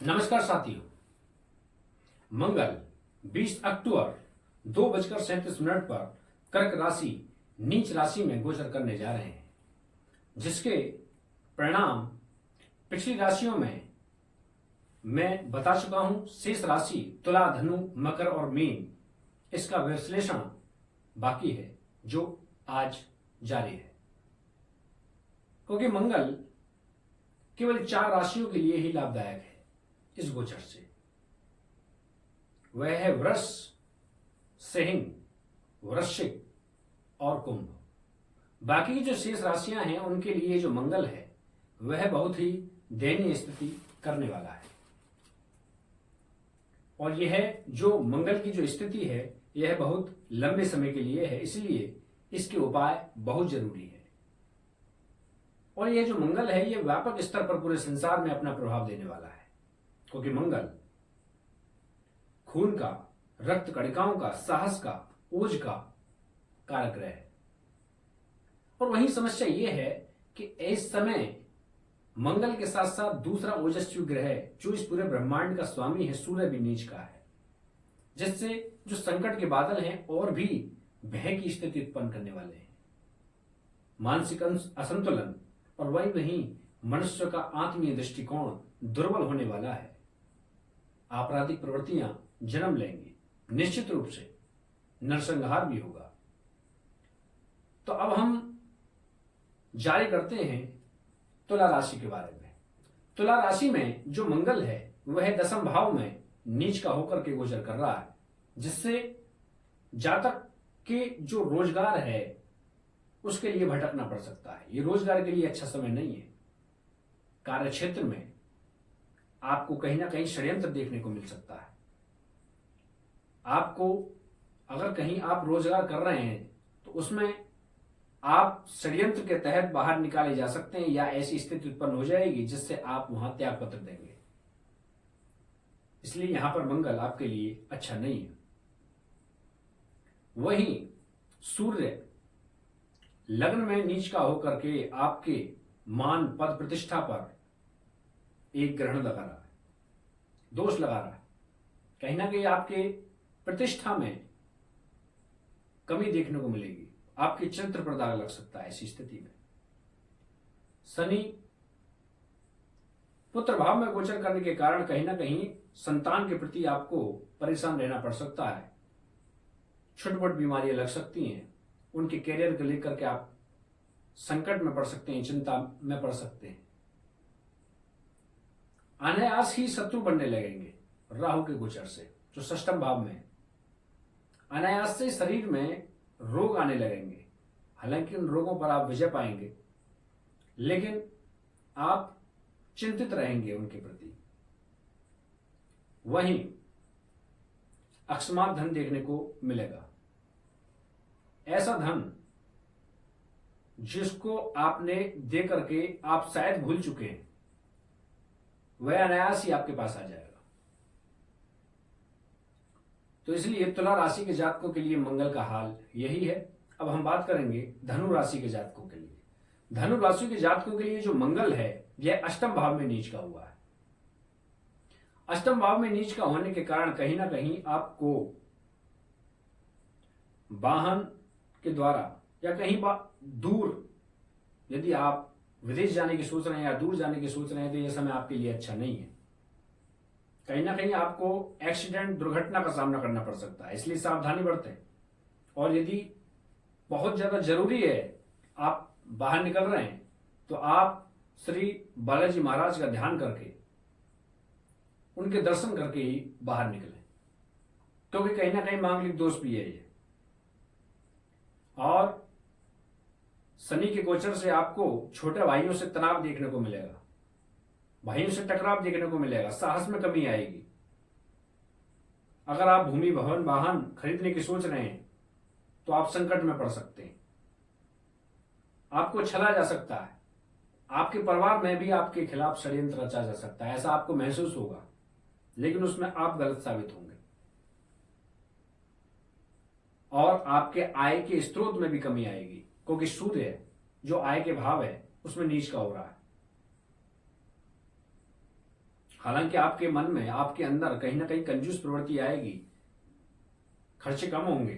नमस्कार साथियों। मंगल 20 अक्टूबर 2:37 पर कर्क राशि नीच राशि में गोचर करने जा रहे हैं, जिसके परिणाम पिछली राशियों में मैं बता चुका हूं। शेष राशि तुला, धनु, मकर और मीन, इसका विश्लेषण बाकी है जो आज जारी है, क्योंकि मंगल केवल 4 राशियों के लिए ही लाभदायक है। इस गोचर से वह है वृष, सिंह, वृश्चिक और कुंभ। बाकी की जो शेष राशियां हैं उनके लिए जो मंगल है वह बहुत ही दयनीय स्थिति करने वाला है। और यह जो मंगल की जो स्थिति है यह बहुत लंबे समय के लिए है, इसलिए इसके उपाय बहुत जरूरी है। और यह जो मंगल है यह व्यापक स्तर पर पूरे संसार में अपना प्रभाव देने वाला है, क्योंकि मंगल खून का, रक्त कणिकाओं का, साहस का, ओज का कारक ग्रह है। और वही समस्या यह है कि इस समय मंगल के साथ साथ दूसरा ओजस्वी ग्रह जो इस पूरे ब्रह्मांड का स्वामी है, सूर्य भी नीच का है, जिससे जो संकट के बादल हैं और भी भय की स्थिति उत्पन्न करने वाले हैं। मानसिक असंतुलन और वही मनुष्य का आत्मीय दृष्टिकोण दुर्बल होने वाला है। आपराधिक प्रवृत्तियां जन्म लेंगी, निश्चित रूप से नरसंहार भी होगा। तो अब हम जारी करते हैं तुला राशि के बारे में। तुला राशि में जो मंगल है वह 10वें भाव में नीच का होकर के गोचर कर रहा है, जिससे जातक के जो रोजगार है उसके लिए भटकना पड़ सकता है। ये रोजगार के लिए अच्छा समय नहीं है। कार्य क्षेत्र में आपको कहीं ना कहीं षड्यंत्र देखने को मिल सकता है। आपको अगर कहीं आप रोजगार कर रहे हैं तो उसमें आप षड्यंत्र के तहत बाहर निकाले जा सकते हैं, या ऐसी स्थिति उत्पन्न हो जाएगी जिससे आप वहां त्याग पत्र देंगे। इसलिए यहां पर मंगल आपके लिए अच्छा नहीं है। वहीं सूर्य लग्न में नीच का होकर के आपके मान, पद, प्रतिष्ठा पर एक ग्रहण लगा रहा है, दोष लगा रहा है। कहीं ना कहीं आपके प्रतिष्ठा में कमी देखने को मिलेगी, आपके चरित्र पर दाग लग सकता है। ऐसी स्थिति में शनि पुत्र भाव में गोचर करने के कारण कहीं ना कहीं संतान के प्रति आपको परेशान रहना पड़ सकता है। छोटी-मोटी बीमारियां लग सकती हैं, उनके कैरियर को लेकर के आप संकट में पड़ सकते हैं, चिंता में पड़ सकते हैं। अनायास ही शत्रु बनने लगेंगे राहु के गोचर से, जो 6वें भाव में। अनायास से शरीर में रोग आने लगेंगे। हालांकि उन रोगों पर आप विजय पाएंगे, लेकिन आप चिंतित रहेंगे उनके प्रति। वहीं अकस्मात धन देखने को मिलेगा। ऐसा धन जिसको आपने दे करके आप शायद भूल चुके हैं, वह अनायास ही आपके पास आ जाएगा। तो इसलिए तुला राशि के जातकों के लिए मंगल का हाल यही है। अब हम बात करेंगे धनु राशि के जातकों के लिए। धनु राशि के जातकों के लिए जो मंगल है यह 8वें भाव में नीच का हुआ है। 8वें भाव में नीच का होने के कारण कहीं ना कहीं आपको वाहन के द्वारा या कहीं दूर, यदि आप विदेश जाने की सोच रहे हैं या दूर जाने की सोच रहे हैं तो यह समय आपके लिए अच्छा नहीं है। कहीं ना कहीं आपको एक्सीडेंट, दुर्घटना का सामना करना पड़ सकता है, इसलिए सावधानी बरतें। और यदि बहुत ज्यादा जरूरी है, आप बाहर निकल रहे हैं, तो आप श्री बालाजी महाराज का ध्यान करके, उनके दर्शन करके ही बाहर निकलें, क्योंकि कहीं ना कहीं मांगलिक दोष भी है ये। और शनि के गोचर से आपको छोटे भाइयों से तनाव देखने को मिलेगा, भाइयों से टकराव देखने को मिलेगा, साहस में कमी आएगी। अगर आप भूमि, भवन, वाहन खरीदने की सोच रहे हैं तो आप संकट में पड़ सकते हैं। आपको छला जा सकता है, आपके परिवार में भी आपके खिलाफ षड्यंत्र रचा जा सकता है, ऐसा आपको महसूस होगा, लेकिन उसमें आप गलत साबित होंगे। और आपके आय के स्रोत में भी कमी आएगी, क्योंकि सूर्य जो आय के भाव है उसमें नीच का हो रहा है। हालांकि आपके मन में, आपके अंदर कहीं ना कहीं कंजूस प्रवृत्ति आएगी, खर्चे कम होंगे,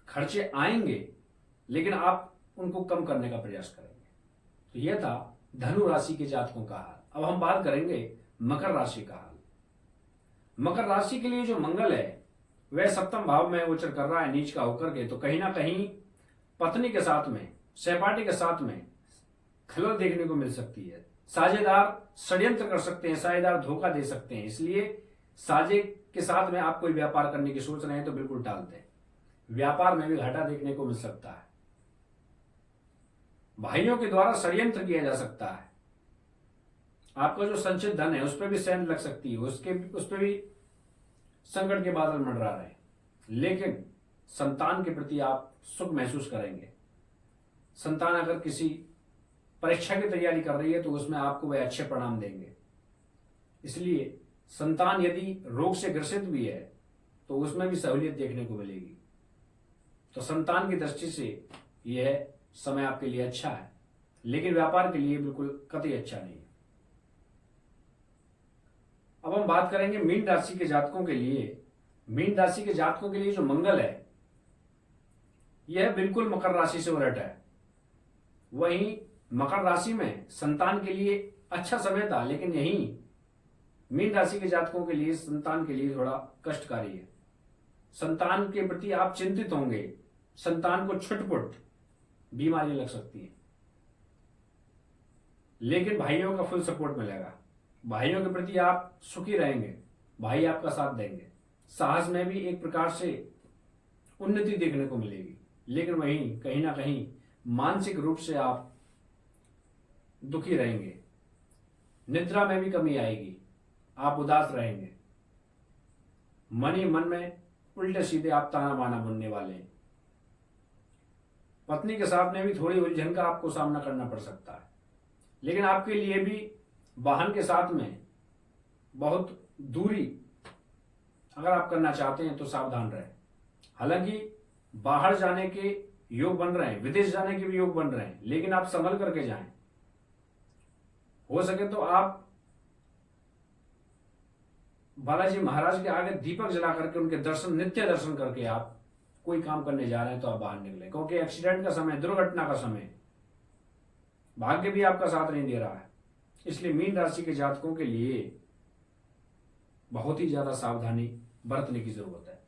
खर्चे आएंगे, लेकिन आप उनको कम करने का प्रयास करेंगे। तो यह था धनु राशि के जातकों का हाल। अब हम बात करेंगे मकर राशि का हाल। मकर राशि के लिए जो मंगल है वह सप्तम भाव में गोचर कर रहा है नीच का होकर के, तो कहीं ना कहीं पत्नी के साथ में, सहपाठी के साथ में खलल देखने को मिल सकती है। साझेदार षड्यंत्र कर सकते हैं, साझेदार धोखा दे सकते हैं। इसलिए साझे के साथ में आप कोई व्यापार करने की सोच रहे हैं तो बिल्कुल टाल दें। व्यापार में भी घाटा देखने को मिल सकता है। भाइयों के द्वारा षड्यंत्र किया जा सकता है। आपका जो संचित धन है उस पर भी सेंध लग सकती है, उस पर भी संकट के बादल मंडरा रहे हैं। लेकिन संतान के प्रति आप सुख महसूस करेंगे। संतान अगर किसी परीक्षा की तैयारी कर रही है तो उसमें आपको वह अच्छे परिणाम देंगे। इसलिए संतान यदि रोग से ग्रसित भी है तो उसमें भी सहूलियत देखने को मिलेगी। तो संतान की दृष्टि से यह समय आपके लिए अच्छा है, लेकिन व्यापार के लिए बिल्कुल कतई अच्छा नहीं है। अब हम बात करेंगे मीन राशि के जातकों के लिए। मीन राशि के जातकों के लिए जो मंगल है यह बिल्कुल मकर राशि से उलट है। वहीं मकर राशि में संतान के लिए अच्छा समय था, लेकिन यही मीन राशि के जातकों के लिए संतान के लिए थोड़ा कष्टकारी है। संतान के प्रति आप चिंतित होंगे। संतान को छुटपुट बीमारी लग सकती है, लेकिन भाइयों का फुल सपोर्ट मिलेगा। भाइयों के प्रति आप सुखी रहेंगे, भाई आपका साथ देंगे। साहस में भी एक प्रकार से उन्नति देखने को मिलेगी, लेकिन वहीं कहीं ना कहीं मानसिक रूप से आप दुखी रहेंगे। निद्रा में भी कमी आएगी, आप उदास रहेंगे। मन ही मन में उल्टे सीधे आप ताना बाना बुनने वाले हैं। पत्नी के साथ में भी थोड़ी उलझन का आपको सामना करना पड़ सकता है, लेकिन आपके लिए भी वाहन के साथ में बहुत दूरी अगर आप करना चाहते हैं तो सावधान रहें। हालांकि बाहर जाने के योग बन रहे हैं, विदेश जाने के भी योग बन रहे हैं, लेकिन आप संभल करके जाएं। हो सके तो आप बालाजी महाराज के आगे दीपक जला करके उनके दर्शन, नित्य दर्शन करके आप कोई काम करने जा रहे हैं तो आप बाहर निकले, क्योंकि एक्सीडेंट का समय, दुर्घटना का समय, भाग्य भी आपका साथ नहीं दे रहा है। इसलिए मीन राशि के जातकों के लिए बहुत ही ज्यादा सावधानी बरतने की जरूरत है।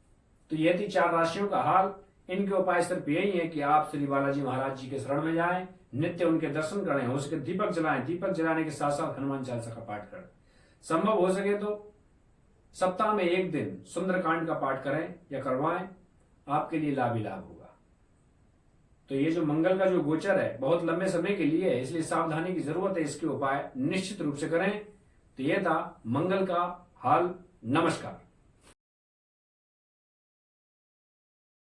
तो यह थी 4 राशियों का हाल। इनके उपाय सिर्फ यही है कि आप श्री बालाजी महाराज जी के शरण में जाएं, नित्य उनके दर्शन करें, हो सके दीपक जलाएं, दीपक जलाने के साथ साथ हनुमान चालीसा का पाठ करें। संभव हो सके तो सप्ताह में 1 दिन सुंदरकांड का पाठ करें या करवाएं, आपके लिए लाभ ही लाभ होगा। तो ये जो मंगल का जो गोचर है बहुत लंबे समय के लिए है, इसलिए सावधानी की जरूरत है। इसके उपाय निश्चित रूप से करें। तो यह था मंगल का हाल। नमस्कार।